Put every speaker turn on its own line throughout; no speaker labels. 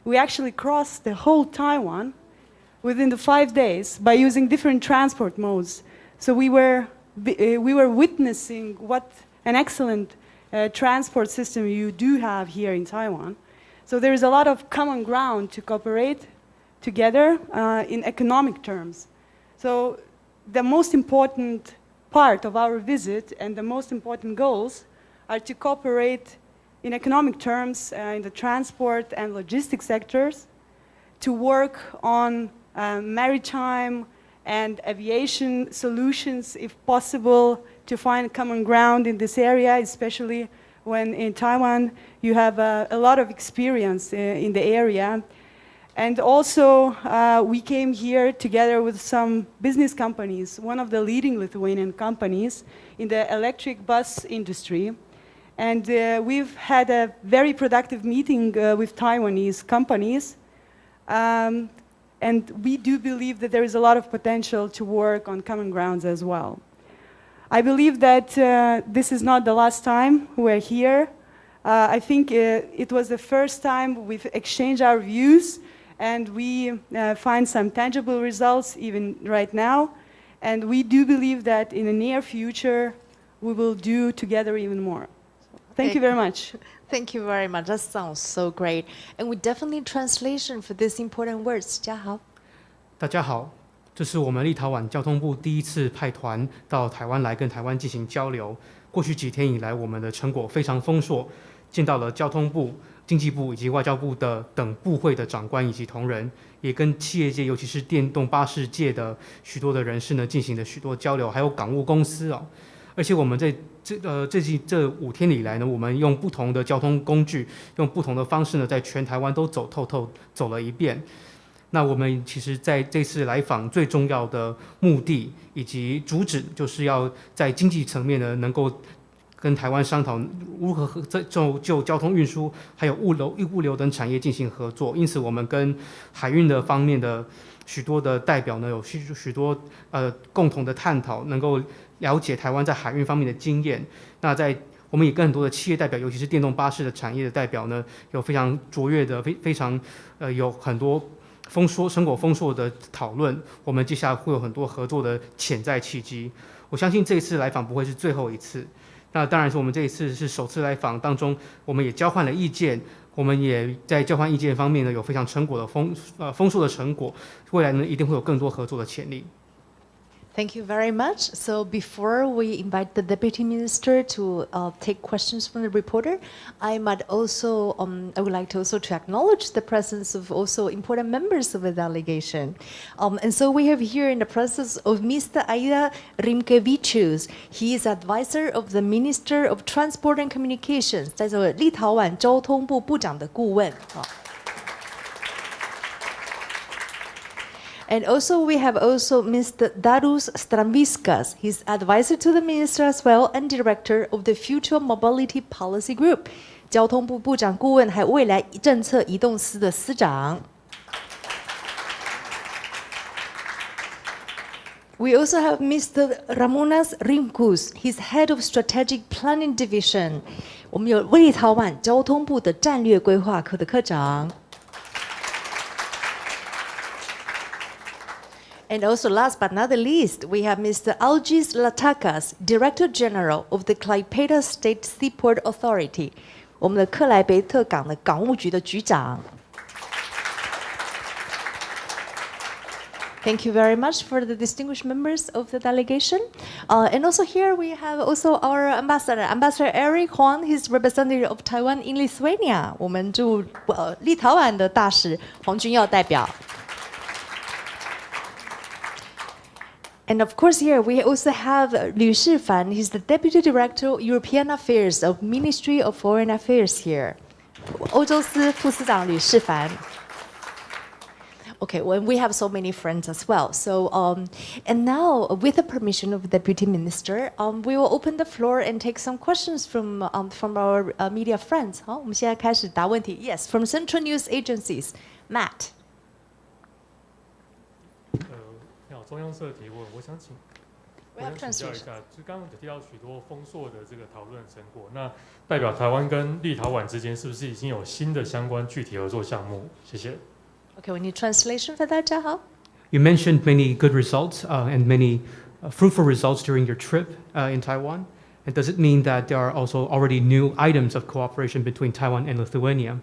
we actually crossed the whole Taiwan within the 5 days by using different transport modes. So we were witnessing what an excellent transport system you do have here in Taiwan. So there is a lot of common ground to cooperate together in economic terms. So the most important part of our visit and the most important goals are to cooperate in economic terms in the transport and logistics sectors, to work on maritime and aviation solutions, if possible, to find common ground in this area, especially when in Taiwan you have a lot of experience in the area. And also, we came here together with some business companies, one of the leading Lithuanian companies in the electric bus industry. And we've had a very productive meeting with Taiwanese companies. And we do believe that there is a lot of potential to work on common grounds as well. I believe that this is not the last time we're here. I think it was the first time we've exchanged our views, and we find some tangible results even right now. And we do believe that in the near future, we will do together even more. So, thank you very much.
Thank you very much. That sounds so great. And we definitely need translation for these important words. 嘉豪。
大家好，这是我们立陶宛交通部第一次派团到台湾来跟台湾进行交流。过去几天以来，我们的成果非常丰硕，见到了交通部、经济部以及外交部的等部会的长官以及同仁，也跟企业界，尤其是电动巴士界的许多的人士呢进行了许多交流，还有港务公司哦。而且我们在这5天以来呢，我们用不同的交通工具，用不同的方式呢，在全台湾都走了一遍。那我们其实在这次来访最重要的目的以及主旨，就是要在经济层面呢，能够跟台湾商讨如何就交通运输还有物流等产业进行合作。因此，我们跟海运的方面的许多的代表呢，有许多共同的探讨，能够了解台湾在海运方面的经验。那我们也跟很多的企业代表，尤其是电动巴士的产业的代表呢，有非常卓越的、非常有很多成果丰硕的讨论。我们接下来会有很多合作的潜在契机。我相信这一次来访不会是最后一次。那当然是我们这一次是首次来访当中，我们也交换了意见。我们也在交换意见方面呢，有非常丰硕的成果。未来呢，一定会有更多合作的潜力。
Thank you very much. So before we invite the Deputy Minister to take questions from the reporter, I would like to also to acknowledge the presence of also important members of the delegation. And so we have here in the presence of Mr. Aida Rimkevičius. He is advisor of the Minister of Transport and Communications, 在这立陶宛交通部部长的顾问。And also we have also Mr. Darius Stramviskas. He's advisor to the minister as well and director of the Future Mobility Policy Group. 交通部部长顾问还有未来政策移动司的司长。We also have Mr. Ramūnas Rimkus. He's head of Strategic Planning Division. 我们有立陶宛交通部的战略规划科的科长。And also, last but not the least, we have Mr. Algis Latakas, Director General of the Klaipėda State Seaport Authority. 我们的克莱贝特港的港务局的局长。Thank you very much for the distinguished members of the delegation. And also here we have also our ambassador, Ambassador Eric Huang. He's representative of Taiwan in Lithuania. 我们驻立陶宛的大使黄君耀代表。And of course here we also have Liu Shifan. He's the Deputy Director of European Affairs of Ministry of Foreign Affairs here. 欧洲司副司长吕世凡。Okay, well, we have so many friends as well. So, and now, with the permission of the Deputy Minister, we will open the floor and take some questions from our media friends. 好，我们现在开始答问题。Yes, from Central News Agencies, Matt.
中央社提问，我想请
We have
请教一
translation.
下，就刚刚有提到许多丰硕的这个讨论成果，那代表台湾跟立陶宛之间是不是已经有新的相关具体合作项目？谢谢。
Okay, we need translation for that, Jiahao.
You mentioned many good results and many fruitful results during your trip in Taiwan. And does it mean that there are also already new items of cooperation between Taiwan and Lithuania?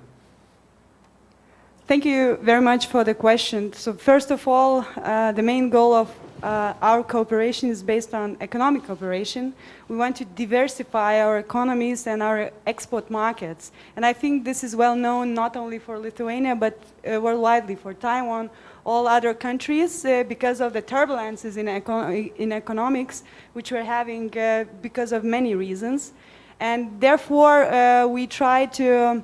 Thank you very much for the question. So first of all, the main goal of our cooperation is based on economic cooperation. We want to diversify our economies and our export markets. And I think this is well known not only for Lithuania, but worldwide for Taiwan, all other countries, because of the turbulences in economics, which we're having because of many reasons. And therefore, we try to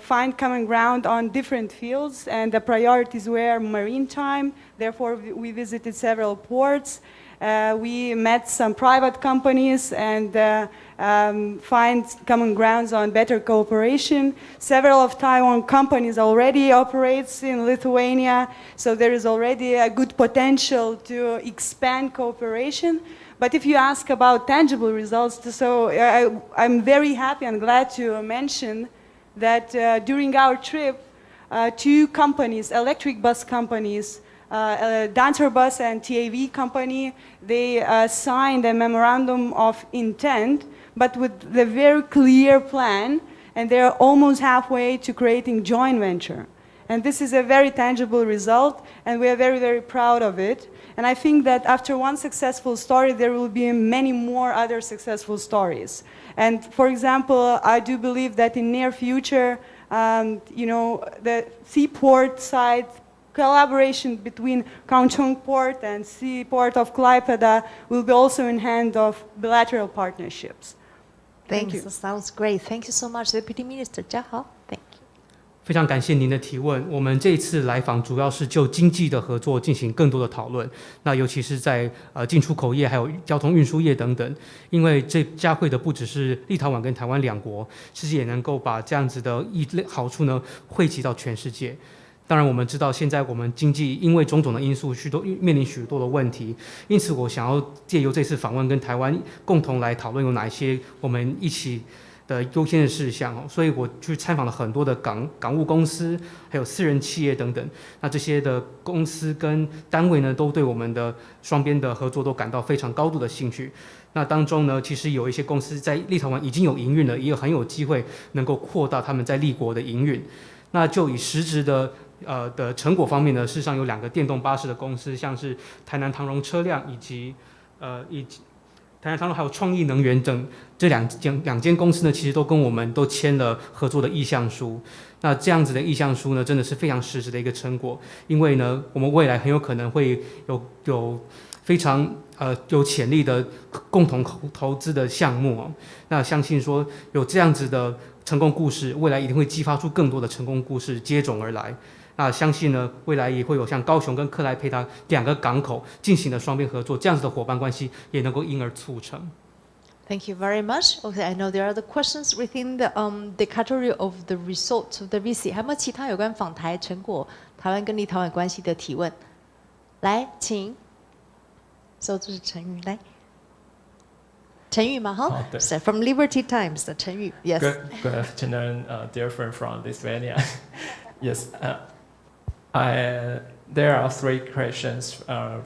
find common ground on different fields, and the priorities were maritime. Therefore, we visited several ports. We met some private companies and find common grounds on better cooperation. Several of Taiwan companies already operates in Lithuania, so there is already a good potential to expand cooperation. But if you ask about tangible results, so I'm very happy and glad to mention that during our trip, two companies, electric bus companies, Dancer Bus and TAV company, they signed a memorandum of intent, but with the very clear plan, and they're almost halfway to creating joint venture. And this is a very tangible result, and we are very, very proud of it. And I think that after one successful story, there will be many more other successful stories. And for example, I do believe that in near future, the seaport side collaboration between Kaohsiung Port and Seaport of Klaipėda will be also in hand of bilateral partnerships. Thank you.
Thanks. That sounds great. Thank you so much, Deputy Minister Jiahao. Thank you.
非常感谢您的提问。我们这一次来访主要是就经济的合作进行更多的讨论，那尤其是在进出口业还有交通运输业等等。因为这加惠的不只是立陶宛跟台湾两国，其实也能够把这样子的好处呢惠及到全世界。当然，我们知道现在我们经济因为种种的因素，面临许多的问题，因此我想要借由这次访问跟台湾共同来讨论有哪一些我们一起的优先的事项，所以我去参访了很多的港务公司，还有私人企业等等。那这些的公司跟单位呢，都对我们的双边的合作都感到非常高度的兴趣。那当中呢，其实有一些公司在立陶宛已经有营运了，也很有机会能够扩大他们在立国的营运。那就以实质的成果方面呢，事实上有2个电动巴士的公司，像是台南唐荣车辆以及台南唐荣还有创意能源等这两间公司呢，其实都跟我们都签了合作的意向书。那这样子的意向书呢，真的是非常实质的一个成果，因为呢，我们未来很有可能会有非常有潜力的共同投资的项目哦。那相信说有这样子的成功故事，未来一定会激发出更多的成功故事接踵而来。那相信呢，未来也会有像高雄跟克莱佩塔2个港口进行的双边合作，这样子的伙伴关系也能够因而促成。
Thank you very much. Okay, I know there are the questions within the category of the results of the visit. 还有没有其他有关访台成果、台湾跟立陶宛关系的提问？来，请。So 这是陈宇，来。陈宇嘛，哈，So from Liberty Times 的陈宇 ，Yes.
Good afternoon, dear friend from Lithuania. Yes, there are 3 questions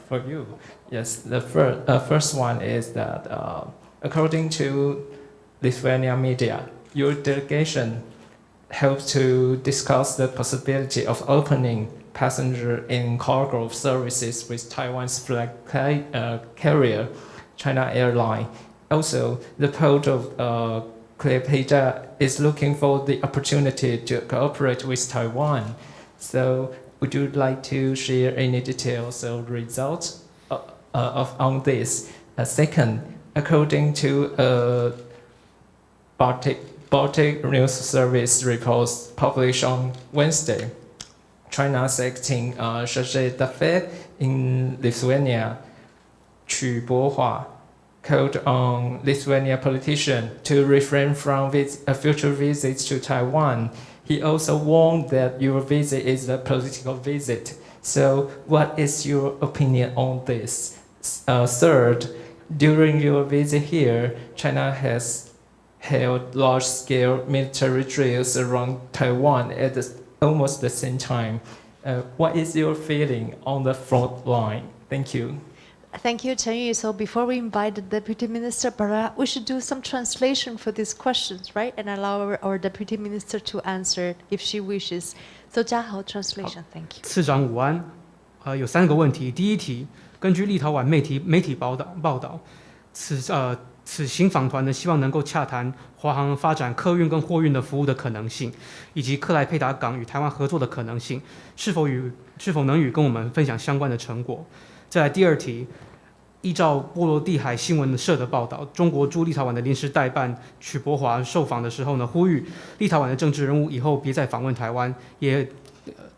for you. Yes, the first one is that according to Lithuania media, your delegation helped to discuss the possibility of opening passenger and cargo services with Taiwan's flag carrier, China Airlines. Also, the port of Klaipėda is looking for the opportunity to cooperate with Taiwan. So, would you like to share any details or results on this? Second, according to Baltic News Service reports published on Wednesday, China's acting chargé d'affaires in Lithuania, Chu Bohua, called on Lithuanian politicians to refrain from future visits to Taiwan. He also warned that your visit is a political visit. So, what is your opinion on this? Third, during your visit here, China has held large-scale military drills around Taiwan at almost the same time. What is your feeling on the front line? Thank you.
Thank you, Chen Yu. So before we invite the Deputy Minister, perhaps we should do some translation for these questions, right? And allow our Deputy Minister to answer if she wishes. So 嘉豪 translation, thank you.
次长午安，有3个问题。第一题，根据立陶宛媒体报道，此行访团呢，希望能够洽谈华航发展客运跟货运的服务的可能性，以及克莱佩达港与台湾合作的可能性，是否能跟我们分享相关的成果？再来第二题，依照波罗的海新闻社的报道，中国驻立陶宛的临时代办曲博华受访的时候呢，呼吁立陶宛的政治人物以后别再访问台湾，也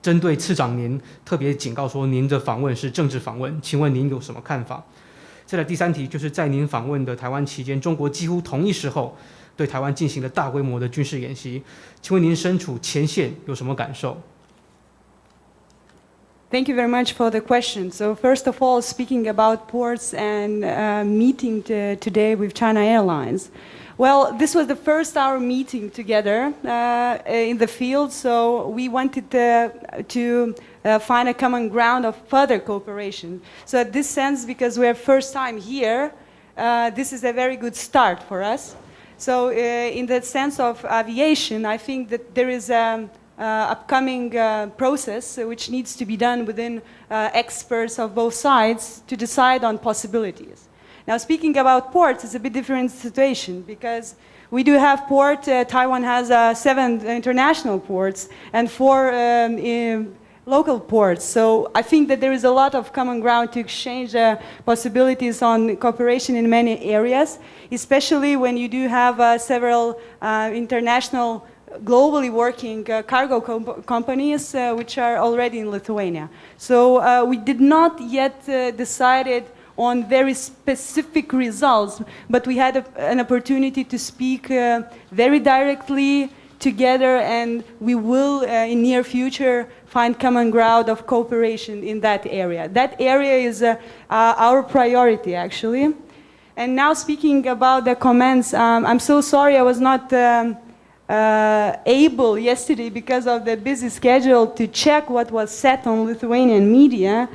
针对次长您特别警告说，您的访问是政治访问，请问您有什么看法？再来第3题，就是在您访问的台湾期间，中国几乎同一时候对台湾进行了大规模的军事演习，请问您身处前线有什么感受？
Thank you very much for the question. So first of all, speaking about ports and meeting today with China Airlines. Well, this was the first our meeting together in the field, so we wanted to find a common ground of further cooperation. So in this sense, because we're first time here, this is a very good start for us. So in the sense of aviation, I think that there is upcoming process which needs to be done within experts of both sides to decide on possibilities. Now, speaking about ports, it's a bit different situation because we do have port. Taiwan has 7 international ports and 4 local ports. So I think that there is a lot of common ground to exchange possibilities on cooperation in many areas, especially when you do have several international globally working cargo companies which are already in Lithuania. So we did not yet decided on very specific results, but we had an opportunity to speak very directly together, and we will in near future find common ground of cooperation in that area. That area is our priority actually. And now speaking about the comments, I'm so sorry I was not able yesterday because of the busy schedule to check what was said on Lithuanian media,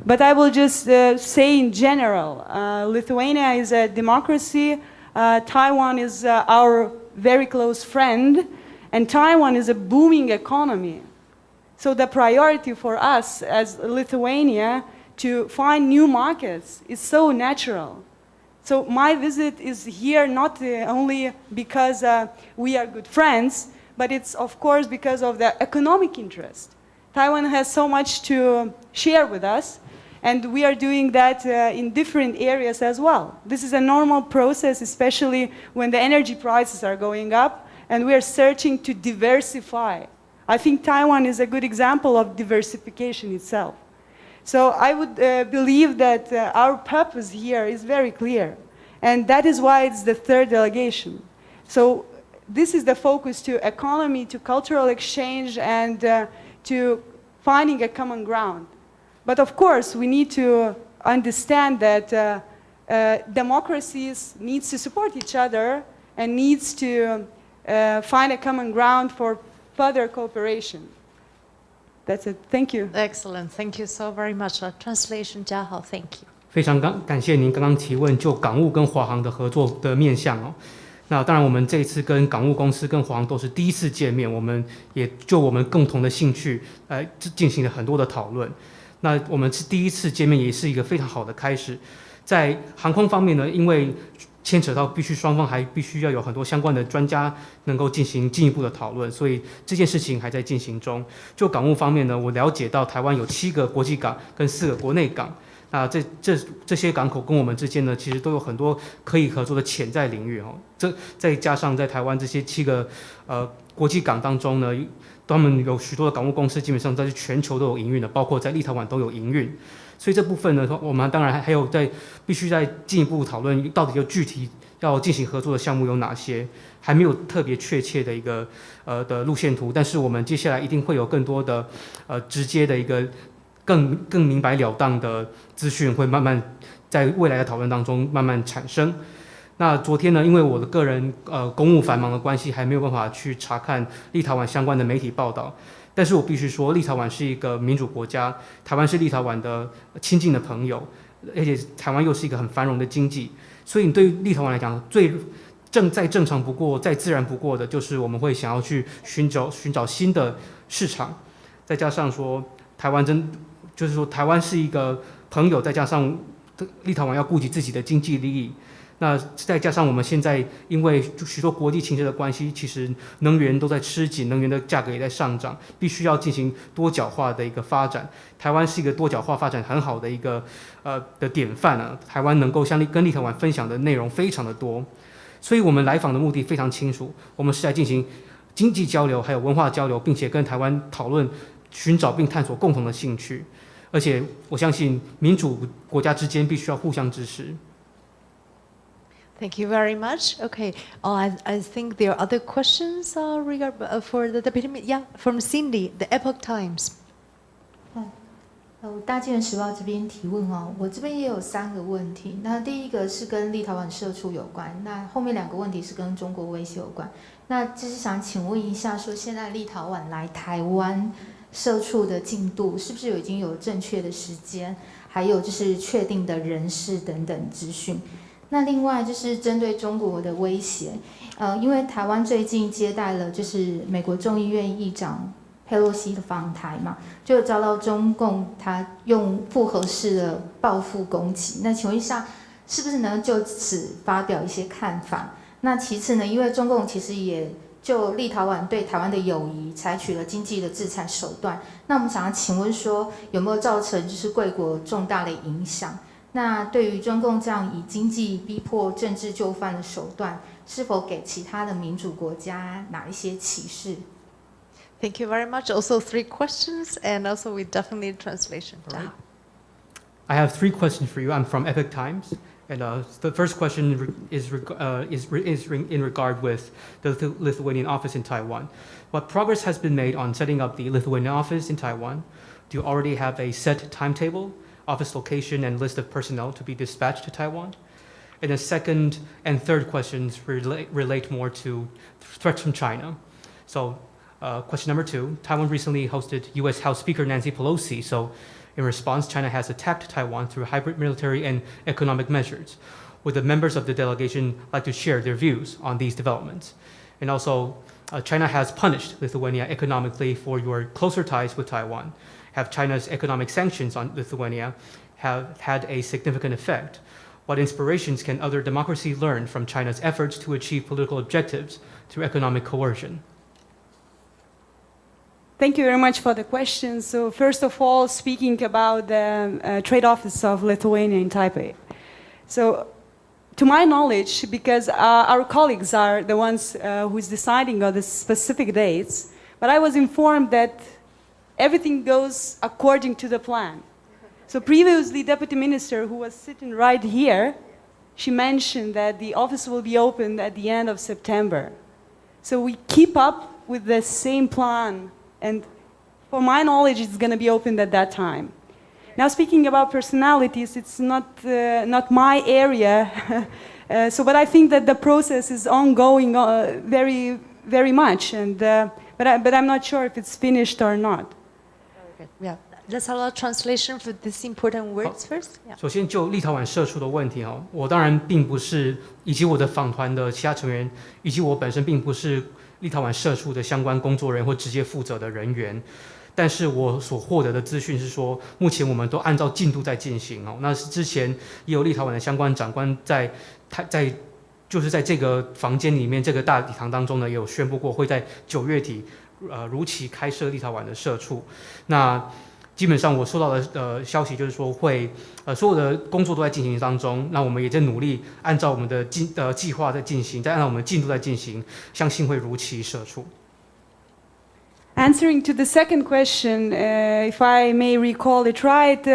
but I will just say in general, Lithuania is a democracy, Taiwan is our very close friend, and Taiwan is a booming economy. So the priority for us as Lithuania to find new markets is so natural. So my visit is here not only because we are good friends, but it's of course because of the economic interest. Taiwan has so much to share with us, and we are doing that in different areas as well. This is a normal process, especially when the energy prices are going up, and we are searching to diversify. I think Taiwan is a good example of diversification itself. So I would believe that our purpose here is very clear, and that is why it's the 3rd delegation. So this is the focus to economy, to cultural exchange, and to finding a common ground. But of course, we need to understand that democracies needs to support each other and needs to find a common ground for further cooperation. That's it. Thank you.
Excellent. Thank you so very much. Translation, 嘉豪 thank you.
非常感谢您刚刚提问就港务跟华航的合作的面向哦。那当然，我们这一次跟港务公司跟华航都是第一次见面，我们也就我们共同的兴趣进行了很多的讨论。那我们是第一次见面，也是一个非常好的开始。在航空方面呢，因为牵扯到双方还必须要有很多相关的专家能够进行进一步的讨论，所以这件事情还在进行中。就港务方面呢，我了解到台湾有7个国际港跟4个国内港，那这些港口跟我们之间呢，其实都有很多可以合作的潜在领域哦。再加上在台湾这些7个国际港当中呢，他们有许多的港务公司基本上在全球都有营运的，包括在立陶宛都有营运。所以这部分呢，我们当然还有必须再进一步讨论，到底有具体要进行合作的项目有哪些，还没有特别确切的一个的路线图。但是我们接下来一定会有更多的直接的一个更明白了当的资讯，会慢慢在未来的讨论当中慢慢产生。那昨天呢，因为我的个人公务繁忙的关系，还没有办法去查看立陶宛相关的媒体报道。但是我必须说，立陶宛是一个民主国家，台湾是立陶宛的亲近的朋友，而且台湾又是一个很繁荣的经济，所以对于立陶宛来讲，再正常不过、再自然不过的，就是我们会想要去寻找新的市场，再加上说台湾就是说台湾是一个朋友，再加上立陶宛要顾及自己的经济利益。那再加上我们现在因为许多国际情势的关系，其实能源都在吃紧，能源的价格也在上涨，必须要进行多角化的一个发展。台湾是一个多角化发展很好的一个的典范啊。台湾能够跟立陶宛分享的内容非常的多，所以我们来访的目的非常清楚，我们是来进行经济交流，还有文化交流，并且跟台湾讨论、寻找并探索共同的兴趣。而且我相信民主国家之间必须要互相支持。
Thank you very much. Okay, I think there are other questions for the deputy. Yeah, from Cindy, the Epoch Times.
大纪元时报这边提问哦，我这边也有3个问题。那第一个是跟立陶宛社畜有关，那后面2个问题是跟中国威胁有关。那就是想请问一下，说现在立陶宛来台湾社畜的进度是不是已经有正确的时间，还有就是确定的人事等等资讯？那另外就是针对中国的威胁，因为台湾最近接待了就是美国众议院议长佩洛西的访台嘛，就遭到中共他用复合式的报复攻击。那请问一下，是不是能就此发表一些看法？那其次呢，因为中共其实也就立陶宛对台湾的友谊采取了经济的制裁手段，那我们想要请问说，有没有造成就是贵国重大的影响？那对于中共这样以经济逼迫政治就范的手段，是否给其他的民主国家哪一些启示？
Thank you very much. Also 3 questions, and also we definitely need translation.
Right. I have 3 questions for you. I'm from Epoch Times, and the first question is in regard with the Lithuanian office in Taiwan. What progress has been made on setting up the Lithuanian office in Taiwan? Do you already have a set timetable, office location, and list of personnel to be dispatched to Taiwan? And the second and third questions relate more to threats from China. So question number 2, Taiwan recently hosted U.S. House Speaker Nancy Pelosi. So in response, China has attacked Taiwan through hybrid military and economic measures. Would the members of the delegation like to share their views on these developments? And also, China has punished Lithuania economically for your closer ties with Taiwan. Have China's economic sanctions on Lithuania have had a significant effect? What inspirations can other democracies learn from China's efforts to achieve political objectives through economic coercion?
Thank you very much for the question. So first of all, speaking about the trade office of Lithuania in Taipei. So to my knowledge, because our colleagues are the ones who is deciding on the specific dates, but I was informed that everything goes according to the plan. So previously, Deputy Minister, who was sitting right here, she mentioned that the office will be opened at the end of September. So we keep up with the same plan, and for my knowledge, it's going to be opened at that time. Now, speaking about personalities, it's not my area, but I think that the process is ongoing very, very much, and but I'm not sure if it's finished or not.
Very good. Yeah. Let's allow translation for these important words first. Yeah.
首先就立陶宛社畜的问题哈，我当然并不是，以及我的访团的其他成员，以及我本身并不是立陶宛社畜的相关工作人员或直接负责的人员。但是我所获得的资讯是说，目前我们都按照进度在进行哦。那之前也有立陶宛的相关长官就是在这个房间里面，这个大礼堂当中呢，也有宣布过会在9月底如期开设立陶宛的社畜。那基本上我收到的消息就是说所有的工作都在进行当中，那我们也在努力按照我们的计划在进行，再按照我们的进度在进行，相信会如期社畜。
Answering to the second question, if I may recall it right,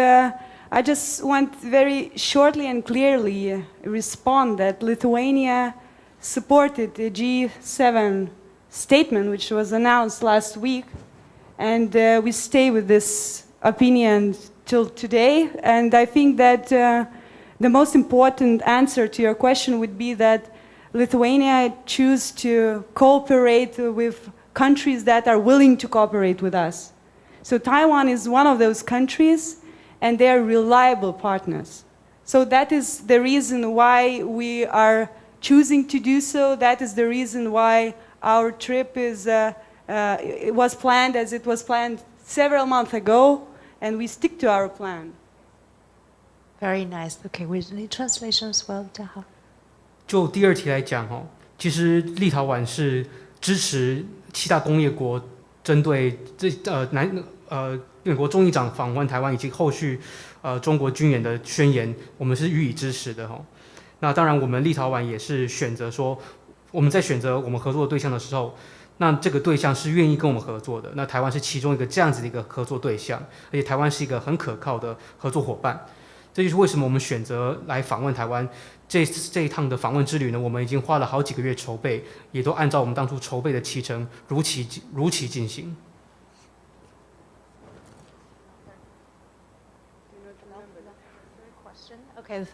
I just want very shortly and clearly respond that Lithuania supported the G7 statement, which was announced last week, and we stay with this opinion till today. And I think that the most important answer to your question would be that Lithuania choose to cooperate with countries that are willing to cooperate with us. So Taiwan is one of those countries, and they are reliable partners. So that is the reason why we are choosing to do so. That is the reason why our trip it was planned as it was planned several months ago, and we stick to our plan.
Very nice. Okay, we need translation as well.
就第二题来讲其实立陶宛是支持7大工业国针对美国众议长访问台湾以及后续中国军演的宣言，我们是予以支持的那当然，我们立陶宛也是选择说，我们在选择我们合作的对象的时候，那这个对象是愿意跟我们合作的。那台湾是其中一个这样子的一个合作对象，而且台湾是一个很可靠的合作伙伴。这就是为什么我们选择来访问台湾。这一趟的访问之旅呢，我们已经花了好几个月筹备，也都按照我们当初筹备的期程如期进行。
Okay,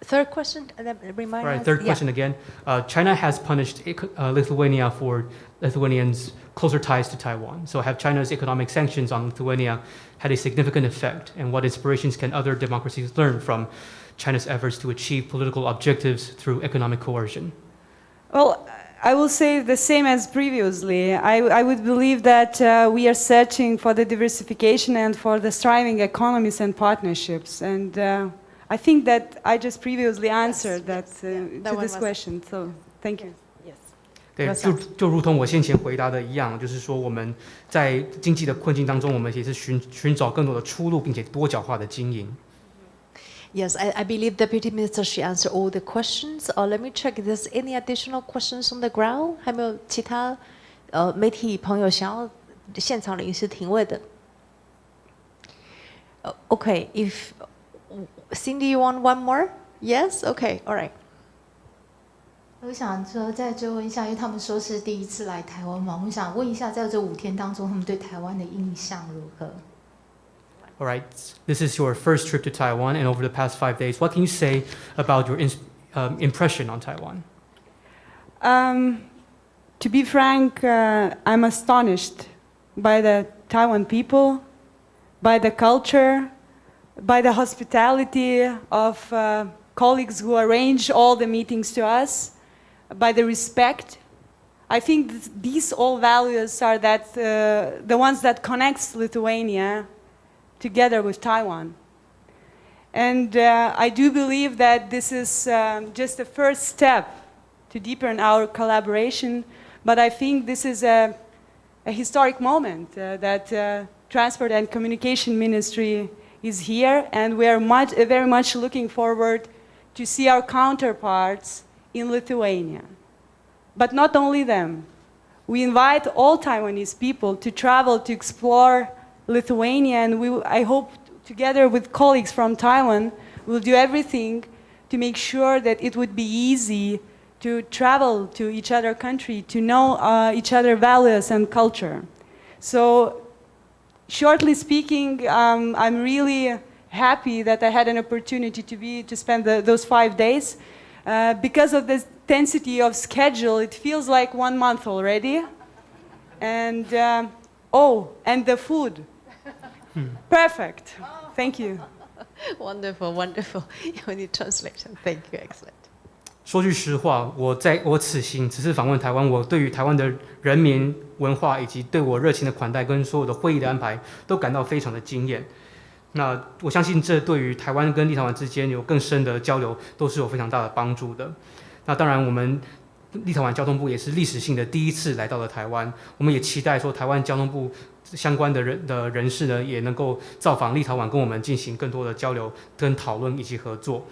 third question, and then remind us.
Right, third question again. China has punished Lithuania for Lithuanians' closer ties to Taiwan. So have China's economic sanctions on Lithuania had a significant effect? And what inspirations can other democracies learn from China's efforts to achieve political objectives through economic coercion?
Well, I will say the same as previously. I would believe that we are searching for the diversification and for the thriving economies and partnerships. And I think that I just previously answered to this question. So thank you.
对，就如同我先前回答的一样，就是说我们在经济的困境当中，我们也是寻找更多的出路，并且多角化的经营。
Yes, I believe Deputy Minister she answered all the questions. Let me check if there's any additional questions on the ground. 还没有其他媒体朋友想要现场临时提问的？Okay, if Cindy, you want one more? Yes. Okay. All right.
我想说再追问一下，因为他们说是第一次来台湾嘛，我想问一下，在这5天当中，他们对台湾的印象如何？
All right, this is your first trip to Taiwan, and over the past 5 days, what can you say about your impression on Taiwan?
To be frank, I'm astonished by the Taiwan people, by the culture, by the hospitality of colleagues who arrange all the meetings to us, by the respect. I think these all values are the ones that connects Lithuania together with Taiwan. And I do believe that this is just the first step to deepen our collaboration, but I think this is a historic moment that Transport and Communication Ministry is here, and we are very much looking forward to see our counterparts in Lithuania. But not only them. We invite all Taiwanese people to travel to explore Lithuania, and I hope together with colleagues from Taiwan, we'll do everything to make sure that it would be easy to travel to each other country, to know each other values and culture. So, shortly speaking, I'm really happy that I had an opportunity to spend those 5 days. Because of the intensity of schedule, it feels like 1 month already. And and the food. Perfect. Thank you.
Wonderful, wonderful. You need translation. Thank you, excellent.
说句实话，我此行只是访问台湾，我对于台湾的人民文化以及对我热情的款待跟所有的会议的安排，都感到非常的惊艳。那我相信这对于台湾跟立陶宛之间有更深的交流，都是有非常大的帮助的。那当然，我们立陶宛交通部也是历史性的第一次来到了台湾，我们也期待说台湾交通部相关的人士呢，也能够造访立陶宛，跟我们进行更多的交流、跟讨论以及合作。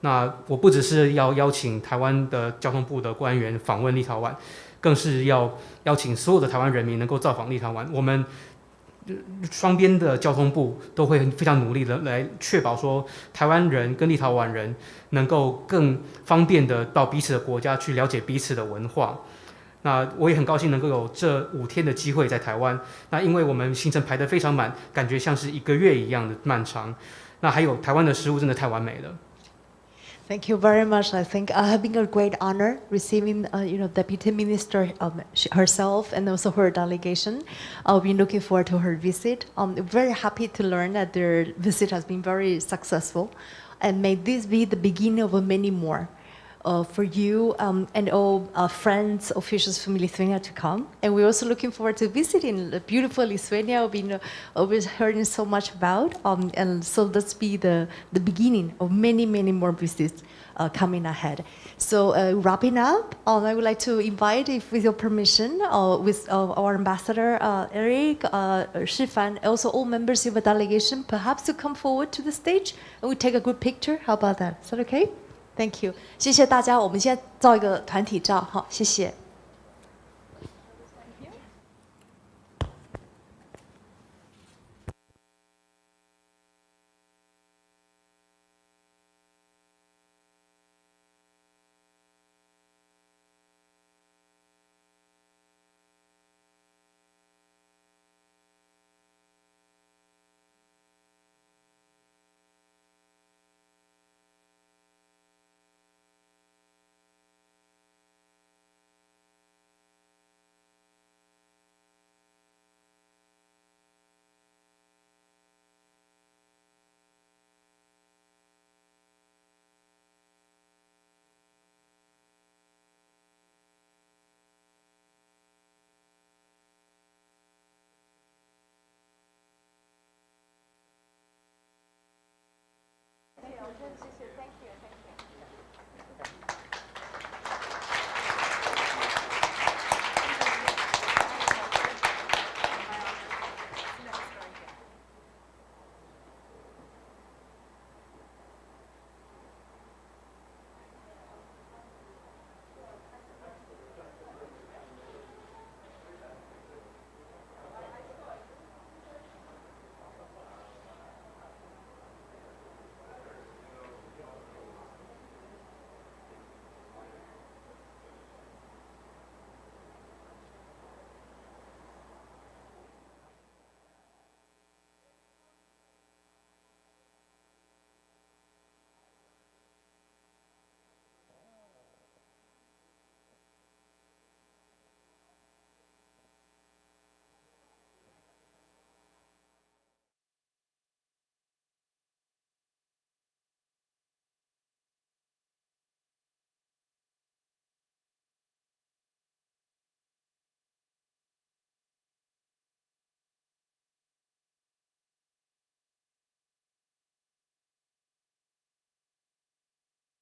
那我不只是要邀请台湾的交通部的官员访问立陶宛，更是要邀请所有的台湾人民能够造访立陶宛。我们双边的交通部都会非常努力的来确保说，台湾人跟立陶宛人能够更方便的到彼此的国家去了解彼此的文化。那我也很高兴能够有这5天的机会在台湾。那因为我们行程排得非常满，感觉像是1个月一样的漫长。那还有台湾的食物真的太完美了。
Thank you very much. I think having a great honor receiving, Deputy Minister herself and also her delegation. I've been looking forward to her visit. Very happy to learn that their visit has been very successful, and may this be the beginning of many more. For you and all friends, officials from Lithuania to come. And we're also looking forward to visiting the beautiful Lithuania we've been always hearing so much about. And so let's be the beginning of many, many more visits coming ahead. So wrapping up, I would like to invite, if with your permission, with our ambassador Eric, Shifan, also all members of the delegation, perhaps to come forward to the stage and we take a good picture. How about that? Is that okay? Thank you， 谢谢大家。我们现在照一个团体照，好，谢谢。